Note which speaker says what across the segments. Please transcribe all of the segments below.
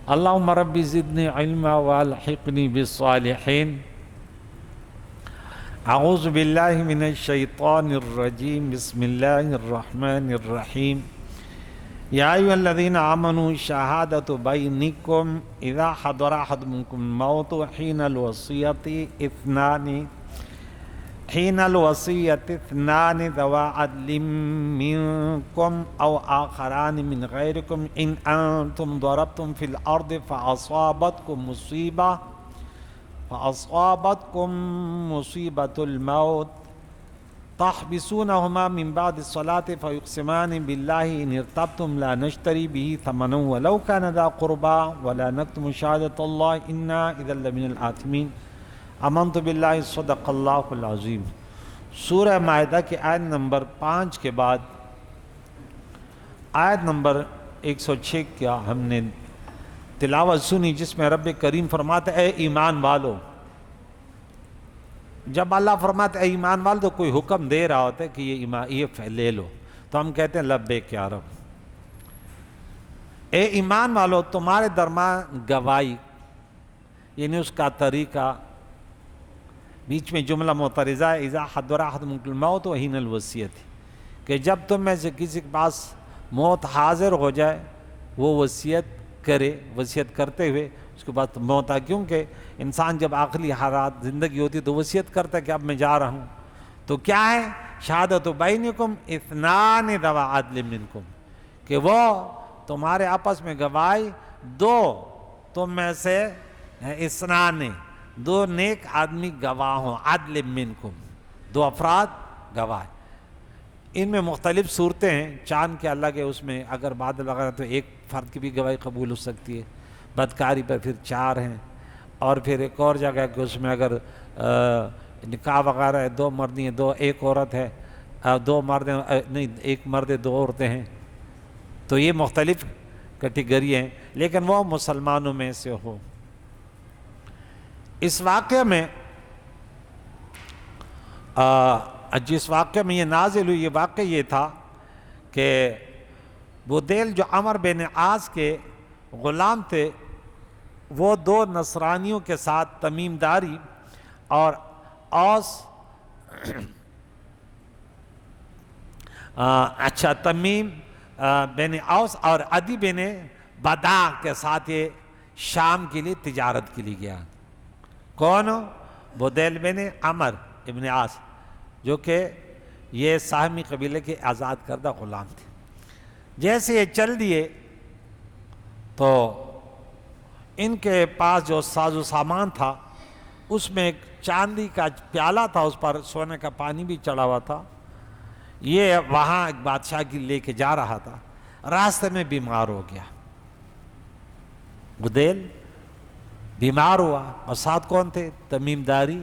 Speaker 1: اللهم رب زدني علما والحقني بالصالحين. اعوذ باللہ من الشیطان الرجیم. بسم اللہ الرحمن الرحیم. یا ایھا الذین آمنوا شہادۃ بینکم اذا حضر احدکم الموت حین الوصیۃ اثنان ذوا عدل منکم او آخران من غیرکم ان انتم ضربتم فی الارض فأصابتكم مصیبۃ الموت تحبسونہما من بعد الصلاة فیقسمان باللہ ان ارتبتم لا نشتری به ثمنا ولو کان ذا قربا ولا نکتم شہادۃ اللہ انا اذا لمن الآثمین. آمنت باللہ صدق اللہ العظیم. سورہ مائدہ کی آیت نمبر 5 کے بعد آیت نمبر 106 کا ہم نے تلاوت سنی، جس میں رب کریم فرماتا ہے اے ایمان والو. جب اللہ فرماتا ہے اے ایمان والو تو کوئی حکم دے رہا ہوتا ہے کہ یہ لے لو، تو ہم کہتے ہیں لبیک یا رب. اے ایمان والو تمہارے درمیان گواہی، یعنی اس کا طریقہ، بیچ میں جملہ معترضہ ہے اذا حضر احدکم الموت حین الوصیۃ، کہ جب تم میں سے کسی کے پاس موت حاضر ہو جائے وہ وصیت کرے، وصیت کرتے ہوئے اس کے بعد موت آ. کیونکہ انسان جب آخری حالات زندگی ہوتی ہے تو وصیت کرتا ہے کہ اب میں جا رہا ہوں. تو کیا ہے شہادۃ بینکم اثنان ذوا عدل منکم، کہ وہ تمہارے آپس میں گواہی دو تم میں سے اثنان، دو نیک آدمی گواہ ہوں. عدل منکم، دو افراد گواہ. ان میں مختلف صورتیں ہیں. چاند کے اللہ کے اس میں اگر بادل وغیرہ تو ایک فرد کی بھی گواہی قبول ہو سکتی ہے. بدکاری پر پھر 4 ہیں. اور پھر ایک اور جگہ کہ اس میں اگر نکاح وغیرہ ہے، 2 مردی ہیں، ایک عورت ہے، 2 مرد نہیں، ایک مرد 2 عورتیں ہیں، تو یہ مختلف کیٹیگری ہیں. لیکن وہ مسلمانوں میں سے ہو. اس واقعہ میں جس واقعہ میں یہ نازل ہوئی، یہ واقعہ یہ تھا کہ بدیل جو عمر بن عاص کے غلام تھے، وہ 2 نصرانیوں کے ساتھ تمیم داری اور تمیم بن اوس اور عدی بن بدا کے ساتھ یہ شام کے لیے تجارت کے لیے گیا. کون؟ بدیل بن عمر ابن عاص، جو کہ یہ ساہمی قبیلے کے آزاد کردہ غلام تھے. جیسے یہ چل دیے تو ان کے پاس جو ساز و سامان تھا اس میں ایک چاندی کا پیالہ تھا، اس پر سونے کا پانی بھی چڑھا ہوا تھا. یہ وہاں ایک بادشاہ کی لے کے جا رہا تھا، راستے میں بیمار ہو گیا. بدیل بیمار ہوا، اور ساتھ کون تھے؟ تمیم داری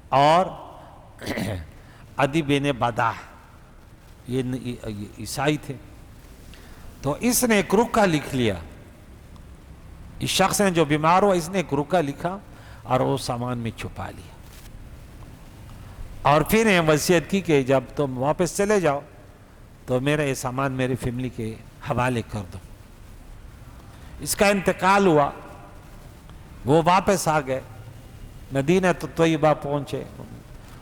Speaker 1: اور عدی بن بدا، یہ عیسائی تھے. تو اس نے ایک رکا لکھ لیا. اس شخص نے جو بیمار ہوا اس نے ایک رکا لکھا اور وہ سامان میں چھپا لیا، اور پھر یہ وصیت کی کہ جب تم واپس چلے جاؤ تو میرا یہ سامان میری فیملی کے حوالے کر دو. اس کا انتقال ہوا، وہ واپس آ گئے مدینہ طیبہ پہنچے.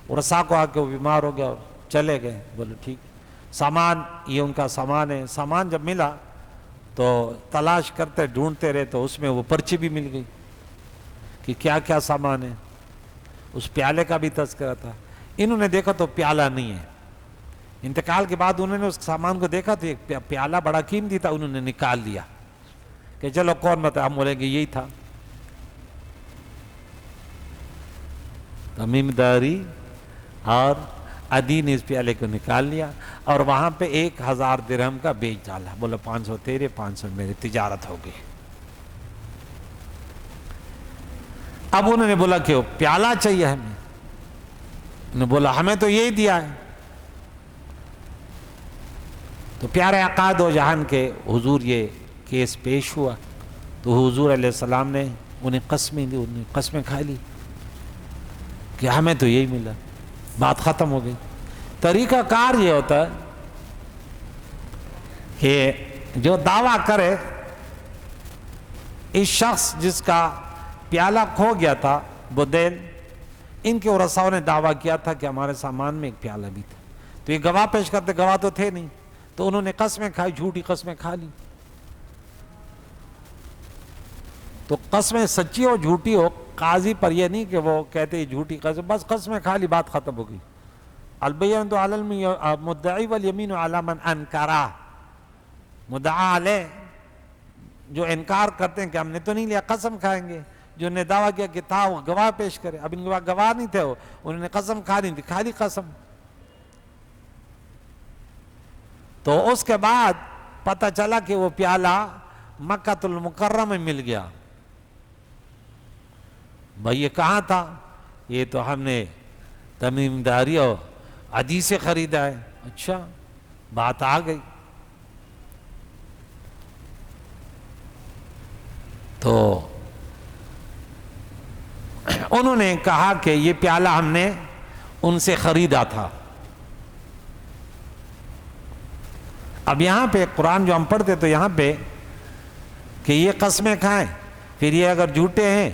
Speaker 1: ورثاء کو آ کے وہ بیمار ہو گیا اور چلے گئے. بولے ٹھیک، سامان یہ ان کا سامان ہے. سامان جب ملا تو تلاش کرتے ڈھونڈتے رہے تو اس میں وہ پرچی بھی مل گئی کہ کیا کیا سامان ہے. اس پیالے کا بھی تذکرہ تھا. انہوں نے دیکھا تو پیالہ نہیں ہے. انتقال کے بعد انہوں نے اس سامان کو دیکھا تو ایک پیالہ بڑا قیمتی تھا، انہوں نے نکال لیا کہ چلو کون بتا، ہم بولیں گے یہی تھا. تمیم داری اور عدی نے اس پیالے کو نکال لیا اور وہاں پہ 1000 درہم کا بیچ ڈالا. بولا 500 تیرے، 500 میرے، تجارت ہو گئی. اب انہوں نے بولا کہ وہ پیالہ چاہیے ہمیں. انہوں نے بولا ہمیں تو یہی دیا ہے. تو پیارے آقا دو جہان کے حضور یہ کیس پیش ہوا تو حضور علیہ السلام نے انہیں قسمیں دی، انہیں قسمیں کھا لی کہ ہمیں تو یہی ملا. بات ختم ہو گئی. طریقہ کار یہ ہوتا ہے کہ جو دعویٰ کرے اس شخص جس کا پیالہ کھو گیا تھا بدیل، ان کے ورثاؤں نے دعویٰ کیا تھا کہ ہمارے سامان میں ایک پیالہ بھی تھا، تو یہ گواہ پیش کرتے، گواہ تو تھے نہیں، تو انہوں نے قسمیں کھائی، جھوٹی قسمیں کھا لی. تو قسمیں سچی ہو جھوٹی ہو، قاضی پر یہ نہیں کہ وہ کہتے یہ جھوٹی قسم، بس قسمیں کھا لی، بات ختم ہو گئی. البینۃ علی المدعی والیمین علی من انکرہ، مدعا علیہ جو انکار کرتے ہیں کہ ہم نے تو نہیں لیا، قسم کھائیں گے. جو نے دعویٰ کیا کہ تھا وہ گواہ پیش کرے. اب ان کے پاس گواہ نہیں تھے، انہوں نے قسم کھا نہیں تھی، کھا لی قسم. تو اس کے بعد پتہ چلا کہ وہ پیالہ مکہ المکرمہ میں مل گیا. بھائی یہ کہاں تھا؟ یہ تو ہم نے تمیم داری اور عدی سے خریدا ہے. اچھا، بات آ گئی. تو انہوں نے کہا کہ یہ پیالہ ہم نے ان سے خریدا تھا. اب یہاں پہ قرآن جو ہم پڑھتے تو یہاں پہ کہ یہ قسمیں کھائیں، پھر یہ اگر جھوٹے ہیں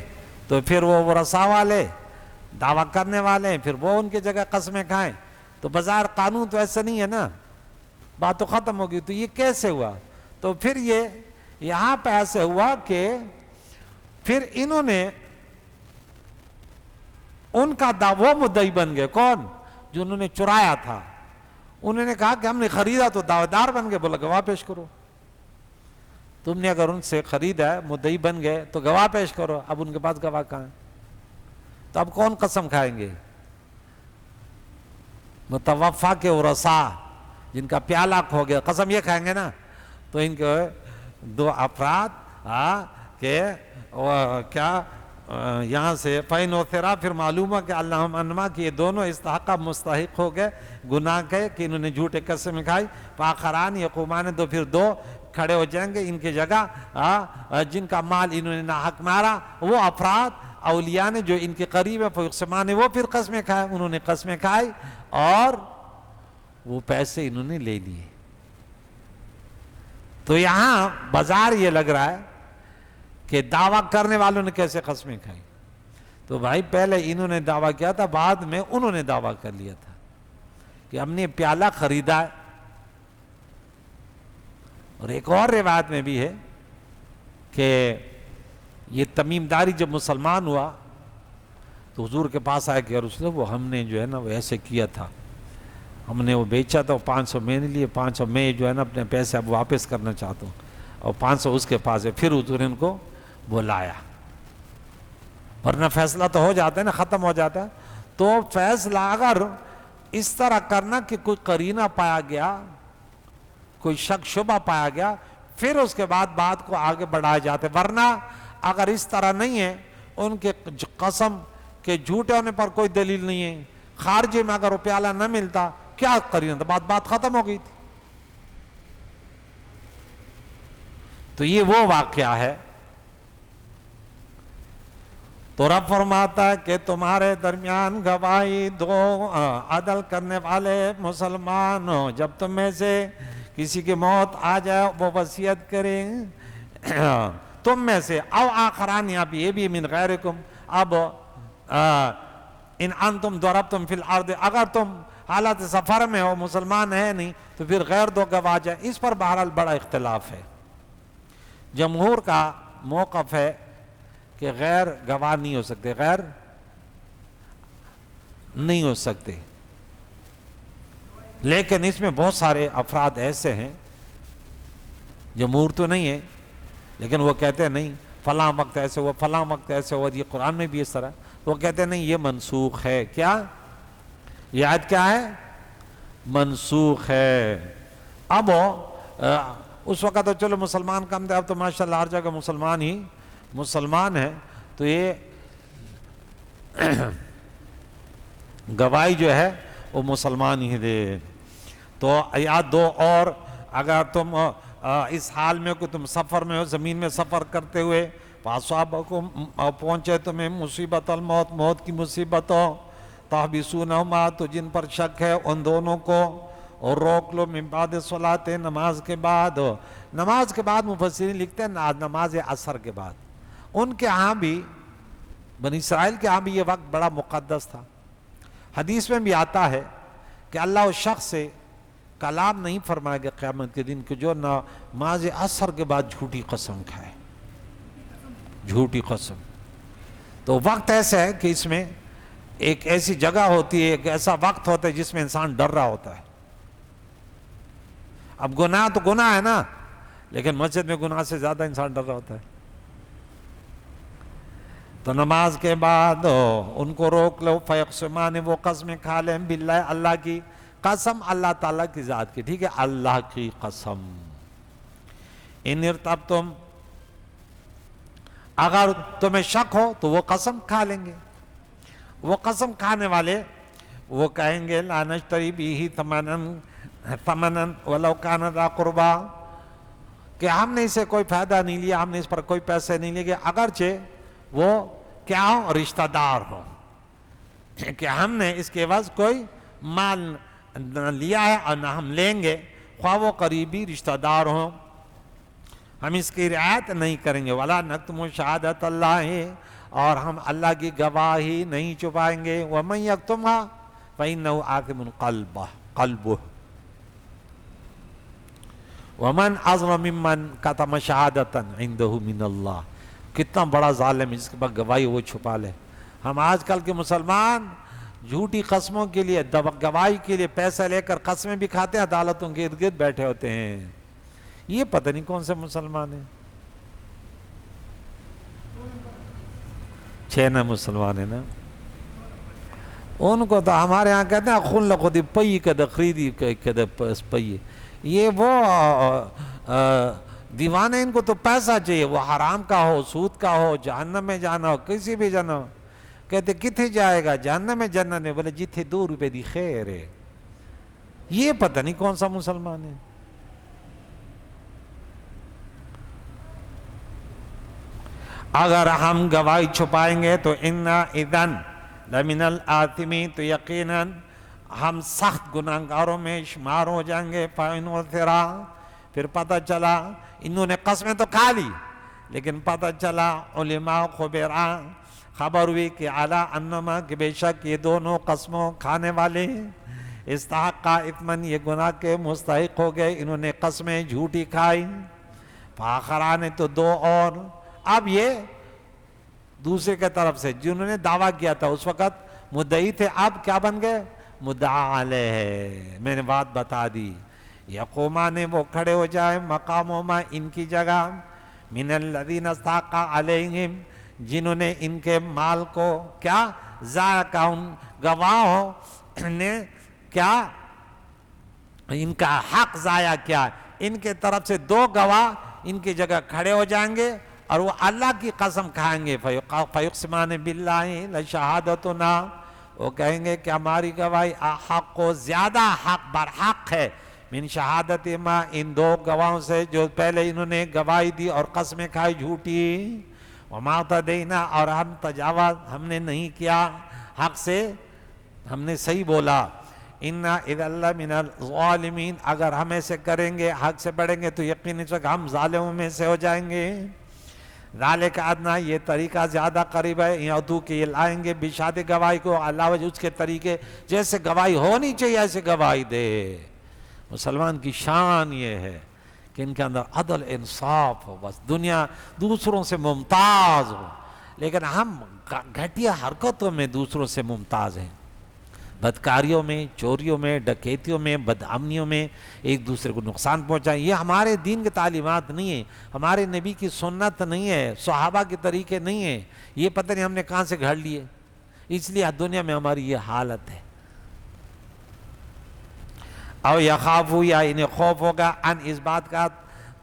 Speaker 1: تو پھر وہ ورثاء والے دعویٰ کرنے والے ہیں، پھر وہ ان کی جگہ قسمیں کھائیں. تو بظاہر قانون تو ایسا نہیں ہے نا، بات تو ختم ہوگی. تو یہ کیسے ہوا؟ تو پھر یہ یہاں پہ ایسے ہوا کہ پھر انہوں نے ان کا وہ مدعی بن گئے. کون؟ جو انہوں نے چرایا تھا. انہوں نے کہا کہ ہم نے خریدا، تو دعویدار بن گئے. بولا گواہ پیش کرو. تم نے اگر ان سے خریدا ہے، مدعی بن گئے، تو گواہ پیش کرو. اب ان کے پاس گواہ کہاں ہے؟ تو اب کون قسم کھائیں گے؟ متوفا کے ورثاء جن کا پیالہ کھو گیا، قسم یہ کھائیں گے نا. تو ان کے دو افراد کہ کیا یہاں سے فَإِنْ اُعْتِرَفَ، پھر معلوم ہے کہ اللہم انما کہ یہ دونوں استحقاق مستحق ہو گئے گناہ کے کہ انہوں نے جھوٹے قسم کھائی. فآخران یقومان، تو پھر دو کھڑے ہو جائیں گے ان کی جگہ جن کا مال انہوں نے ناحق مارا. وہ افراد اولیاء نے جو ان کے قریب ہے، فیقسمان نے وہ پھر قسمیں کھائے. انہوں نے قسمیں کھائی اور وہ پیسے انہوں نے لے لیے. تو یہاں بازار یہ لگ رہا ہے کہ دعویٰ کرنے والوں نے کیسے قسمیں کھائی. تو بھائی پہلے انہوں نے دعویٰ کیا تھا، بعد میں انہوں نے دعویٰ کر لیا تھا کہ ہم نے پیالہ خریدا ہے. اور ایک اور روایت میں بھی ہے کہ یہ تمیم داری جب مسلمان ہوا تو حضور کے پاس آیا کہ رسول اللہ وہ ہم نے جو ہے نا وہ ایسے کیا تھا، ہم نے وہ بیچا تھا، 500 میں نے لیے، 500 میں جو ہے نا اپنے پیسے اب واپس کرنا چاہتا ہوں، اور 500 اس کے پاس ہے. پھر حضور نے ان کو بلایا، ورنہ فیصلہ تو ہو جاتا ہے نا، ختم ہو جاتا ہے. تو فیصلہ اگر اس طرح کرنا کہ کوئی قرینہ پایا گیا، کوئی شک شبہ پایا گیا، پھر اس کے بعد بات کو آگے بڑھائے جاتے. ورنہ اگر اس طرح نہیں ہے، ان کے قسم کے جھوٹے ہونے پر کوئی دلیل نہیں ہے، خارجے میں اگر وہ پیالہ نہ ملتا، کیا قرینہ تھا، بات ختم ہو گئی تھی. تو یہ وہ واقعہ ہے. تو رب فرماتا ہے کہ تمہارے درمیان گواہی دو عدل کرنے والے مسلمان ہو. جب تم میں سے کسی کی موت آ جائے، وہ وصیت کریں تم میں سے، او آخران، یہاں پہ یہ بھی من غیرکم. اب ان انتم ضربتم فی الارض، اگر تم حالت سفر میں ہو، مسلمان ہے نہیں، تو پھر غیر دو گواہ جائیں. اس پر بہرحال بڑا اختلاف ہے. جمہور کا موقف ہے کہ غیر گواہ نہیں ہو سکتے، غیر نہیں ہو سکتے. لیکن اس میں بہت سارے افراد ایسے ہیں، جمہور تو نہیں ہے لیکن وہ کہتے ہیں نہیں فلاں وقت ایسے ہوا، فلاں وقت ایسے ہوا. یہ قرآن میں بھی اس طرح وہ کہتے ہیں نہیں یہ منسوخ ہے. کیا یہ آیت کیا ہے؟ منسوخ ہے. اب اس وقت تو چلو مسلمان کم تھے، اب تو ماشاءاللہ ہر جگہ مسلمان ہی مسلمان ہے. تو یہ گواہی جو ہے وہ مسلمان ہی دے. تو یا دو اور، اگر تم اس حال میں کہ تم سفر میں ہو، زمین میں سفر کرتے ہوئے، فاصابکم پہنچے تمہیں مصیبت الموت، موت کی مصیبت ہو، تحبسونہما، تو جن پر شک ہے ان دونوں کو، اور روک لو من بعد صلاۃ، نماز کے بعد. نماز کے بعد مفسرین لکھتے ہیں نماز عصر کے بعد. ان کے ہاں بھی، بنی اسرائیل کے ہاں بھی یہ وقت بڑا مقدس تھا۔ حدیث میں بھی آتا ہے کہ اللہ اس شخص سے کلام نہیں فرمائے گا قیامت کے دن کہ جو نماز عصر کے بعد جھوٹی قسم کھائے، جھوٹی قسم۔ تو وقت ایسا ہے کہ اس میں ایک ایسی جگہ ہوتی ہے، ایک ایسا وقت ہوتا ہے جس میں انسان ڈر رہا ہوتا ہے۔ اب گناہ تو گناہ ہے نا، لیکن مسجد میں گناہ سے زیادہ انسان ڈر رہا ہوتا ہے۔ تو نماز کے بعد ان کو روک لو، فیقسمان، وہ قسمیں کھا لیں، باللہ، اللہ کی قسم، اللہ تعالیٰ کی ذات کی، ٹھیک ہے، اللہ کی قسم۔ ان ارتبتم، اگر تمہیں شک ہو تو وہ قسم کھا لیں گے۔ وہ قسم کھانے والے وہ کہیں گے لا نشتری بیہ ثمنا ولو کان ذا قربا، کہ ہم نے اسے کوئی فائدہ نہیں لیا، ہم نے اس پر کوئی پیسے نہیں لیے، اگرچہ وہ کیا ہو، رشتہ دار ہو، کہ ہم نے اس کے عوض کوئی مال نہ لیا ہے اور نہ ہم لیں گے، خواہ وہ قریبی رشتہ دار ہوں، ہم اس کی رعایت نہیں کریں گے۔ وَلَا نَكْتُمُ شَهَادَةَ اللَّهِ، اور ہم اللہ کی گواہی نہیں چھپائیں گے۔ وَمَنْ يَكْتُمْهَا فَإِنَّهُ آثِمٌ قَلْبُهُ وَمَنْ أَظْلَمُ مِمَّنْ كَتَمَ شَهَادَةً عِنْدَهُ مِنَ اللَّهِ، کتنا بڑا ظالم ہے جس کے بعد گواہی وہ چھپا لے۔ ہم آج کل کے مسلمان جھوٹی قسموں کے لیے، گواہی کے لیے پیسے لے کر قسمیں بھی کھاتے ہیں، عدالتوں کے ارد گرد بیٹھے ہوتے ہیں۔ یہ پتہ نہیں کون سے مسلمان ہیں، چھ نہ مسلمان ہیں نا، ان کو تو ہمارے ہاں کہتے ہیں خون لخودی پئی کد خریدی کد پئی، یہ وہ دیوانے، ان کو تو پیسہ چاہیے، وہ حرام کا ہو، سود کا ہو، جہنم میں جانا ہو، کسی بھی جانا ہو، کہتے کتنے جائے گا، جہنم میں جنت میں، بولے جتنے 2 روپے دی خیر ہے۔ یہ پتہ نہیں کون سا مسلمان ہے۔ اگر ہم گواہی چھپائیں گے تو اِنَّا اِذًا لَمِنَ الْآثِمِينَ، تو یقیناً ہم سخت گناہگاروں میں شمار ہو جائیں گے۔ فَإِنْ عُثِرَ، پھر پتہ چلا، انہوں نے قسمیں تو کھا لی، لیکن پتہ چلا، علماء خبراء، خبر ہوئی کہ عَلَىٰ أَنَّمَا، کہ بے شک یہ دونوں قسموں کھانے والے استحقا اثمن، یہ گناہ کے مستحق ہو گئے، انہوں نے قسمیں جھوٹی کھائی۔ فآخران، تو 2 اور، اب یہ دوسرے کے طرف سے جنہوں نے دعویٰ کیا تھا اس وقت مدعی تھے، اب کیا بن گئے، مدعا علیہ، میں نے بات بتا دی۔ یقومان، وہ کھڑے ہو جائیں، مقامہما، ان کی جگہ، من الذین استحق علیہم، جنہوں نے ان کے مال کو کیا ضائع کا، ان گواہوں نے کیا ان کا حق ضائع کیا، ان کے طرف سے 2 گواہ ان کی جگہ کھڑے ہو جائیں گے اور وہ اللہ کی قسم کھائیں گے۔ فیقسمان باللہ لشہادتنا، وہ کہیں گے کہ ہماری گواہی حق کو زیادہ حق برحق ہے، من شہادت ما، ان 2 گواہوں سے جو پہلے انہوں نے گواہی دی اور قسمیں کھائی جھوٹی۔ وما تدینا، اور ہم تجاوز ہم نے نہیں کیا حق سے، ہم نے صحیح بولا۔ اِنَّا اِذَا لَمِنَ الظَّالِمِينَ، اگر ہم ایسے کریں گے، حق سے بڑھیں گے، تو یقیناً ہم ظالموں میں سے ہو جائیں گے۔ ذَلِكَ أَدْنَىٰ، یہ طریقہ زیادہ قریب ہے، یعطوا، کہ یہ لائیں گے بشہادت گواہی کو، اللہ وجہ اس کے طریقے، جیسے گواہی ہونی چاہیے ایسے گواہی دے۔ مسلمان کی شان یہ ہے کہ ان کے اندر عدل انصاف ہو، بس دنیا دوسروں سے ممتاز ہو، لیکن ہم گھٹیا حرکتوں میں دوسروں سے ممتاز ہیں، بدکاریوں میں، چوریوں میں، ڈکیتیوں میں، بدامنیوں میں، ایک دوسرے کو نقصان پہنچائیں۔ یہ ہمارے دین کی تعلیمات نہیں ہیں، ہمارے نبی کی سنت نہیں ہے، صحابہ کے طریقے نہیں ہیں، یہ پتہ نہیں ہم نے کہاں سے گھڑ لیے، اس لیے دنیا میں ہماری یہ حالت ہے۔ او یخافو، یا انہیں خوف ہوگا، ان اس بات کا،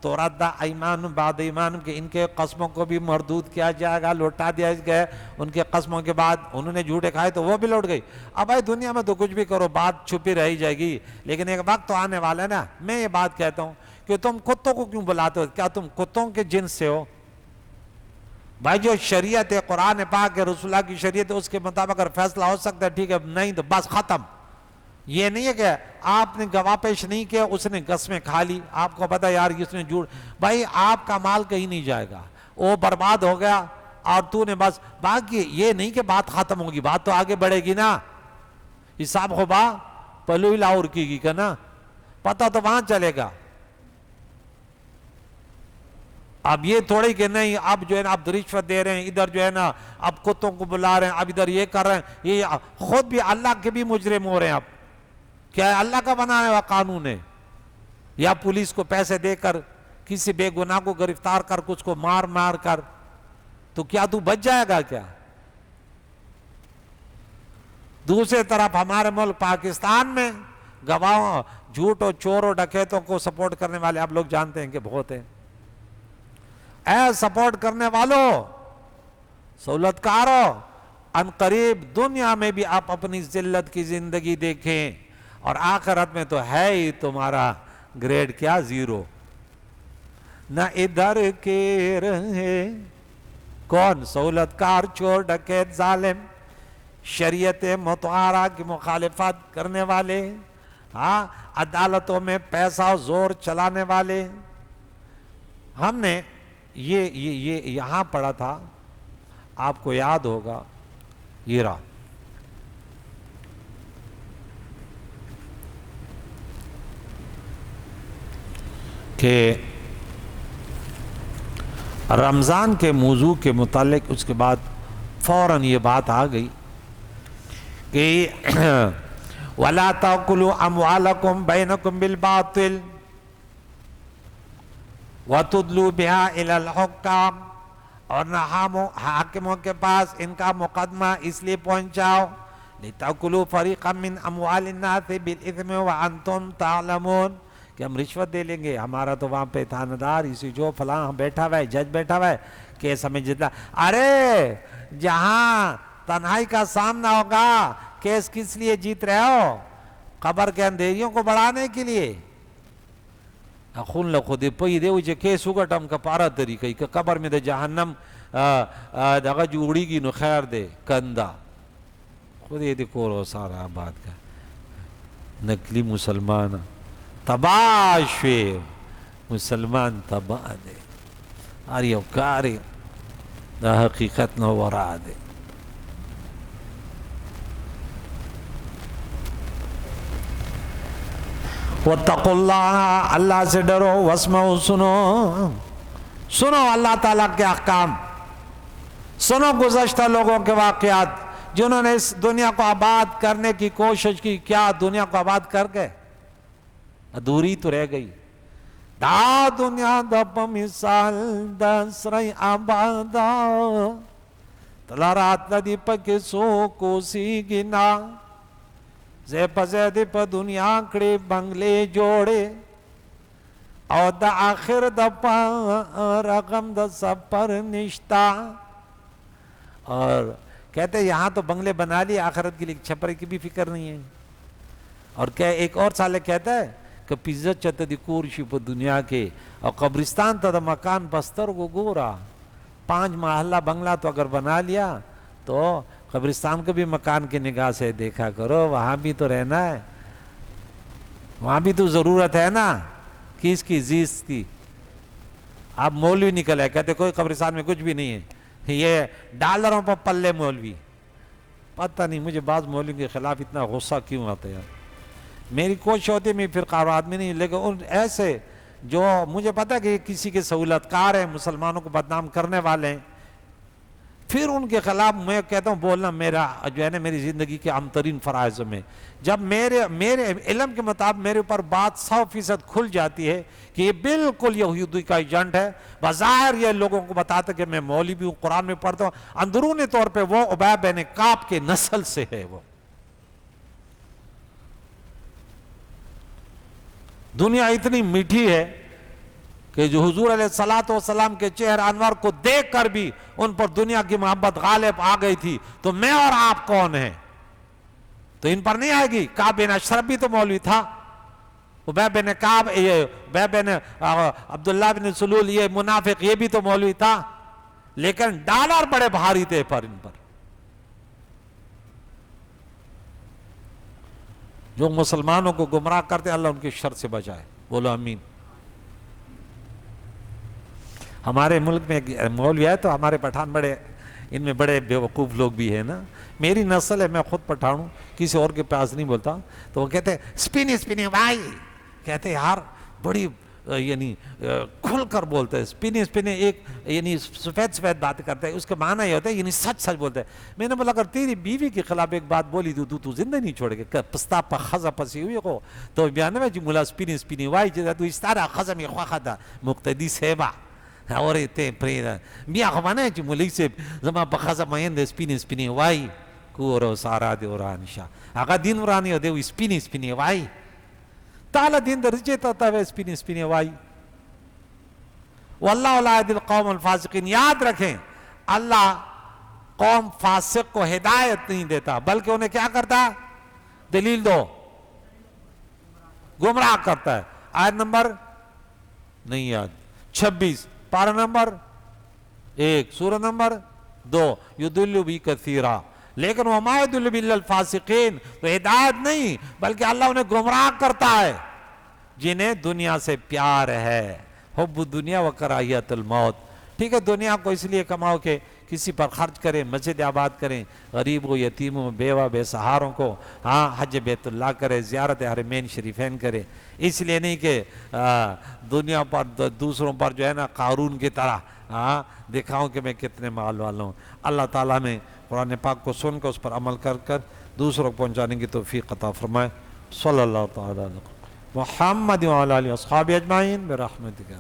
Speaker 1: تو رد ایمان بعد ایمان، کہ ان کے قسموں کو بھی مردود کیا جائے گا، لوٹا دیا گیا ان کے قسموں کے بعد، انہوں نے جھوٹے کھائے تو وہ بھی لوٹ گئی۔ اب بھائی دنیا میں تو کچھ بھی کرو، بات چھپی رہی جائے گی، لیکن ایک وقت تو آنے والا ہے نا۔ میں یہ بات کہتا ہوں کہ تم کتوں کو کیوں بلاتے ہو، کیا تم کتوں کے جنس سے ہو؟ بھائی جو شریعت ہے، قرآن پاک ہے، رسول اللہ کی شریعت ہے، اس کے مطابق اگر فیصلہ ہو سکتا ہے ٹھیک ہے، نہیں تو بس ختم۔ یہ نہیں ہے کہ آپ نے گواہ پیش نہیں کیا، اس نے قسمیں کھا لی، آپ کو پتا یار اس نے جھوٹ، بھائی آپ کا مال کہیں نہیں جائے گا، وہ برباد ہو گیا اور تو نے بس باقی یہ نہیں کہ بات ختم ہوگی، بات تو آگے بڑھے گی نا. حساب خوبا پلو ہی لاؤر کی گی نا، پتہ تو وہاں چلے گا. اب یہ تھوڑی کہ نہیں اب جو ہے نا اب رشوت دے رہے ہیں، ادھر جو ہے نا اب کتوں کو بلا رہے ہیں، اب ادھر یہ کر رہے ہیں، یہ خود بھی اللہ کے بھی مجرم ہو رہے ہیں. اب کیا ہے اللہ کا بنایا ہوا قانون ہے؟ یا پولیس کو پیسے دے کر کسی بے گناہ کو گرفتار کر کچھ کو مار مار کر، تو کیا تو بچ جائے گا کیا؟ دوسرے طرف ہمارے ملک پاکستان میں گواہوں، جھوٹ اور چور اور ڈکیتوں کو سپورٹ کرنے والے آپ لوگ جانتے ہیں کہ بہت ہیں. اے سپورٹ کرنے والوں، سہولت کاروں، ان قریب دنیا میں بھی آپ اپنی ذلت کی زندگی دیکھیں اور آخرت میں تو ہے ہی تمہارا گریڈ کیا 0. نہ ادھر کے رہے کون؟ سہولت کار، چور، ڈکیت، ظالم، شریعت مطہرہ کی مخالفت کرنے والے، ہاں عدالتوں میں پیسہ و زور چلانے والے. ہم نے یہ یہاں پڑھا تھا، آپ کو یاد ہوگا، یہ رہا کہ رمضان کے موضوع کے متعلق اس کے بعد فوراً یہ بات آ گئی کہ وَلَا تَأْكُلُوا أَمْوَالَكُمْ بَيْنَكُمْ بِالْبَاطِلِ وَتُدْلُوا بِهَا إِلَى الْحُكَّامِ، اور نہ حاکموں کے پاس ان کا مقدمہ اس لیے پہنچاؤ لِتَأْكُلُوا فَرِيقًا مِّنْ أَمْوَالِ النَّاسِ بِالْإِثْمِ وَأَنْتُمْ تَعْلَمُونَ، کہ ہم رشوت دے لیں گے. ہمارا تو وہاں پہ تھانیدار اسی جو فلاں بیٹھا ہوا ہے، جج بیٹھا ہوا ہے، کیس ہمیں جتنا، ارے جہاں تنہائی کا سامنا ہوگا، کیس کس لیے جیت رہے ہو؟ قبر کے اندھیریوں کو بڑھانے کے لیے. خون لکھو دے پئی دے وجہ کیس ہوگا ٹم کا پارا طریقہ کہ قبر میں دے جہنم دغا جوڑی گی نو خیر دے کندہ خود یہ دیکھو رو سارا آباد کا نقلی مسلمان تباہ شوے، مسلمان تباہ دے اور یو کاری دا حقیقت نو ورا دے. وَاتَّقُوا اللَّهَ، اللہ سے ڈرو، وَاسْمَعُوا، سنو اللہ تعالیٰ کے احکام، سنو گزشتہ لوگوں کے واقعات جنہوں نے اس دنیا کو آباد کرنے کی کوشش کی. کیا دنیا کو آباد کر گئے؟ ادھوری تو رہ گئی. دا دنیا دا پا مثال دا سرائی آبادا تلارات ندی پا کسو کو سی گنا زی پا زیدی پا دنیا کڑی بنگلے جوڑے او دا آخر دا پا رقم دا سب پر نشتا. اور کہتے ہیں یہاں تو بنگلے بنا لی، آخرت کے لیے چھپرے کی بھی فکر نہیں ہے. اور کیا ایک اور سالے کہتا ہے کہ پیزا چتا دی کورشی پا دنیا کے اور قبرستان تا دا مکان بستر کو گورا 5 محلہ بنگلہ تو اگر بنا لیا تو قبرستان کو بھی مکان کی نگاہ سے دیکھا کرو، وہاں بھی تو رہنا ہے، وہاں بھی تو ضرورت ہے نا کس کی زیست کی. اب مولوی نکل ہے کہتے کوئی قبرستان میں کچھ بھی نہیں ہے، یہ ڈالروں پر پلے مولوی. پتہ نہیں مجھے بعض مولوی کے خلاف اتنا غصہ کیوں آتا ہے. میری کوشش ہوتی ہے میں فرقہ وار آدمی نہیں، لیکن ان ایسے جو مجھے پتہ ہے کہ کسی کے سہولت کار ہیں، مسلمانوں کو بدنام کرنے والے ہیں، پھر ان کے خلاف میں کہتا ہوں بولنا میرا جو ہے نا میری زندگی کے اہم ترین فرائض میں. جب میرے علم کے مطابق میرے اوپر بات 100% کھل جاتی ہے کہ یہ بالکل یہودی کا ایجنٹ ہے، بظاہر یہ لوگوں کو بتاتا کہ میں مولوی ہوں، قرآن میں پڑھتا ہوں، اندرونی طور پہ وہ ابی بن کعب کے نسل سے ہے. وہ دنیا اتنی میٹھی ہے کہ جو حضور علیہ السلام کے چہرہ انور کو دیکھ کر بھی ان پر دنیا کی محبت غالب آ گئی تھی، تو میں اور آپ کون ہیں؟ تو ان پر نہیں آئے گی. کعب بن اشرف بھی تو مولوی تھا، ابی بن کعب، ابی بن عبداللہ بن سلول، یہ منافق، یہ بھی تو مولوی تھا، لیکن ڈالر بڑے بھاری تھے پر ان پر. جو مسلمانوں کو گمراہ کرتے اللہ ان کے شر سے بچائے. بولو آمین. ہمارے ملک میں ایک مولوی ہے تو ہمارے پٹھان بڑے ان میں بڑے بیوقوف لوگ بھی ہیں نا. میری نسل ہے, میں خود پٹھان ہوں, کسی اور کے پاس نہیں بولتا. تو وہ کہتے ہیں اسپن بھائی, کہتے یار بڑی یعنی کھل کر بولتے ہیں. اسپن ایک یعنی سفید بات کرتے ہیں, اس کا معنی یہ ہوتا ہے یعنی سچ بولتے ہیں. میں نے بولا اگر تیری بیوی کے خلاف ایک بات بولی تو زندہ نہیں چھوڑے گا, پستا پا خزا پسی ہوئی کو تو بیانے میں جی ملا اسپن وائی جدا تو استارا خزا میں خواہ دا مقتدی سیبا اور تے پرید بیا خوانے جی ملی سے زمان پا خزا مین دا اسپن وائی کورو سارا دے ورانشا اگا دین ورانی ہو دے وہ اسپن وائی تعالی دین در رجیتا ہوتا ہے اسپن وائی. واللہ لا یہدی القوم الفاسقین. یاد رکھیں اللہ قوم فاسق کو ہدایت نہیں دیتا بلکہ انہیں کیا کرتا, دلیل دو, گمراہ کرتا ہے. آیت نمبر نہیں یاد 26 پارہ نمبر 1 سورہ نمبر 2 یضل بی کثیرا. لیکن وما یضل بی الا الفاسقین, تو ہدایت نہیں بلکہ اللہ انہیں گمراہ کرتا ہے جنہیں دنیا سے پیار ہے. حب دنیا و کراہیت الموت. ٹھیک ہے, دنیا کو اس لیے کماؤ کہ کسی پر خرچ کریں, مسجد آباد کریں, غریبوں یتیموں بیوہ بے سہاروں کو حج بیت اللہ کرے, زیارت حرمین شریفین کرے. اس لیے نہیں کہ دنیا پر دوسروں پر جو ہے نا قارون کی طرح دکھاؤں کہ میں کتنے مال والا ہوں. اللہ تعالیٰ نے قرآن پاک کو سن کر اس پر عمل کر دوسروں کو پہنچانے کی توفیق عطا فرمائے. صلی اللہ تعالیٰ علیہ محمد وعلی آلہ واصحابہ اجمعین برحمتک.